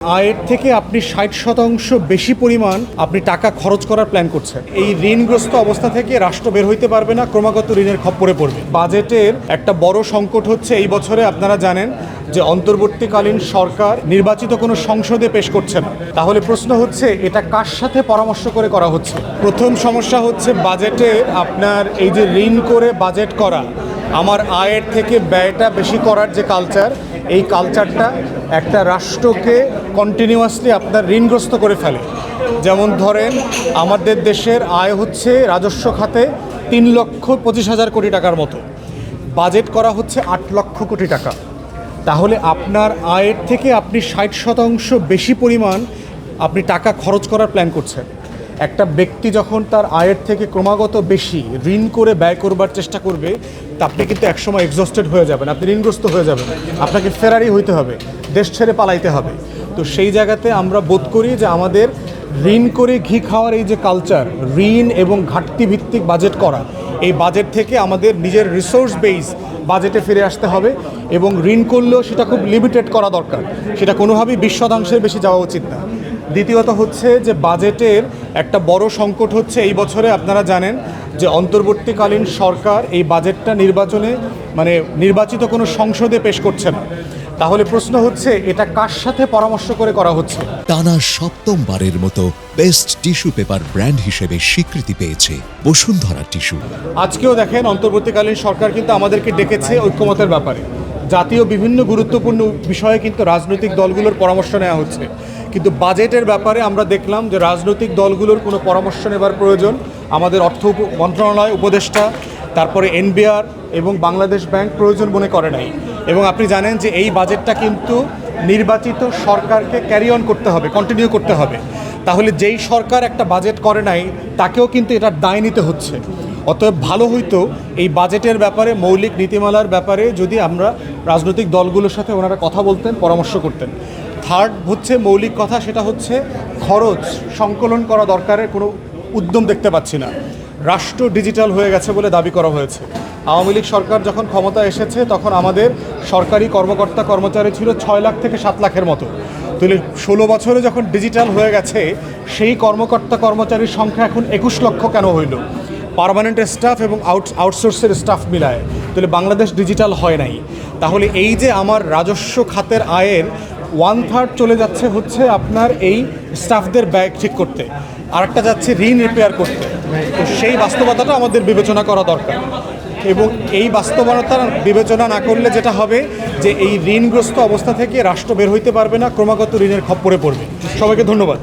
আয়ের থেকে আপনি ৬০% বেশি পরিমাণ আপনি টাকা খরচ করার প্ল্যান করছেন। এই ঋণগ্রস্ত অবস্থা থেকে রাষ্ট্র বের হইতে পারবে না, ক্রমাগত ঋণের খপ্পরে পড়বে। বাজেটের একটা বড় সংকট হচ্ছে এই বছরে আপনারা জানেন যে অন্তর্বর্তীকালীন সরকার নির্বাচিত কোনো সংসদে পেশ করছে না। তাহলে প্রশ্ন হচ্ছে এটা কার সাথে পরামর্শ করে করা হচ্ছে? প্রথম সমস্যা হচ্ছে বাজেটে আপনার এই যে ঋণ করে বাজেট করা, আমার আয়ের থেকে ব্যয়টা বেশি করার যে কালচার, এই কালচারটা একটা রাষ্ট্রকে কন্টিনিউয়াসলি আপনার ঋণগ্রস্ত করে ফেলে। যেমন ধরেন আমাদের দেশের আয় হচ্ছে রাজস্ব খাতে ৩,২৫,০০০ কোটি টাকার মতো, বাজেট করা হচ্ছে ৮ লক্ষ কোটি টাকা। তাহলে আপনার আয়ের থেকে আপনি ৬০% বেশি পরিমাণ আপনি টাকা খরচ করার প্ল্যান করছেন। একটা ব্যক্তি যখন তার আয়ের থেকে ক্রমাগত বেশি ঋণ করে ব্যয় করবার চেষ্টা করবে, তা আপনি কিন্তু একসময় এক্সস্টেড হয়ে যাবেন, আপনি ঋণগ্রস্ত হয়ে যাবেন, আপনাকে ফেরারি হইতে হবে, দেশ ছেড়ে পালাইতে হবে। তো সেই জায়গাতে আমরা বোধ করি যে আমাদের ঋণ করে ঘি খাওয়ার এই যে কালচার, ঋণ এবং ঘাটতি ভিত্তিক বাজেট করা, এই বাজেট থেকে আমাদের নিজের রিসোর্স বেস বাজেটে ফিরে আসতে হবে এবং ঋণ করলেও সেটা খুব লিমিটেড করা দরকার, সেটা কোনোভাবেই 20% বেশি যাওয়া উচিত না। দ্বিতীয়ত হচ্ছে যে বাজেটের একটা বড় সংকট হচ্ছে এই বছরে আপনারা জানেন যে অন্তর্বর্তীকালীন সরকার এই বাজেটটা নির্বাচিত কোনো সংসদে পেশ করছে না। তাহলে প্রশ্ন হচ্ছে এটা কার সাথে পরামর্শ করে করা হচ্ছে? টানা সপ্তমবারের মতো বেস্ট টিস্যু পেপার ব্র্যান্ড হিসেবে স্বীকৃতি পেয়েছে বসুন্ধরা টিস্যু। আজকেও দেখেন অন্তর্বর্তীকালীন সরকার কিন্তু আমাদেরকে ডেকেছে ঐক্যমতের ব্যাপারে। জাতীয় বিভিন্ন গুরুত্বপূর্ণ বিষয়ে কিন্তু রাজনৈতিক দলগুলোর পরামর্শ নেওয়া হচ্ছে, কিন্তু বাজেটের ব্যাপারে আমরা দেখলাম যে রাজনৈতিক দলগুলোর কোনো পরামর্শ নেবার প্রয়োজন আমাদের অর্থ মন্ত্রণালয়, উপদেষ্টা, তারপরে এনবিআর এবং বাংলাদেশ ব্যাংক প্রয়োজন মনে করে নাই। এবং আপনি জানেন যে এই বাজেটটা কিন্তু নির্বাচিত সরকারকে ক্যারি অন করতে হবে, কন্টিনিউ করতে হবে। তাহলে যেই সরকার একটা বাজেট করে নাই তাকেও কিন্তু এটার দায় নিতে হচ্ছে। অতএব ভালো হইতো এই বাজেটের ব্যাপারে, মৌলিক নীতিমালার ব্যাপারে যদি আমরা রাজনৈতিক দলগুলোর সাথে ওনারা কথা বলতেন, পরামর্শ করতেন। থার্ড হচ্ছে মৌলিক কথা, সেটা হচ্ছে খরচ সংকলন করা দরকারের কোনো উদ্যম দেখতে পাচ্ছি না। রাষ্ট্র ডিজিটাল হয়ে গেছে বলে দাবি করা হয়েছে। আওয়ামী লীগ সরকার যখন ক্ষমতা এসেছে তখন আমাদের সরকারি কর্মকর্তা কর্মচারী ছিল 6 লাখ থেকে 7 লাখের মতো। তাহলে 16 বছরে যখন ডিজিটাল হয়ে গেছে সেই কর্মকর্তা কর্মচারীর সংখ্যা এখন 21 লক্ষ কেন হইল? পার্মানেন্ট স্টাফ এবং আউটসোর্সের স্টাফ মিলায়, তাহলে বাংলাদেশ ডিজিটাল হয় নাই। তাহলে এই যে আমার রাজস্ব খাতের আয়ের 1/3 চলে যাচ্ছে হচ্ছে আপনার এই স্টাফদের ব্যয় ঠিক করতে, আরেকটা যাচ্ছে ঋণ রিপেয়ার করতে। তো সেই বাস্তবতাটা আমাদের বিবেচনা করা দরকার, এবং এই বাস্তবতার বিবেচনা না করলে যেটা হবে যে এই ঋণগ্রস্ত অবস্থা থেকে রাষ্ট্র বের হইতে পারবে না, ক্রমাগত ঋণের খপ্পরে পড়বে। সবাইকে ধন্যবাদ।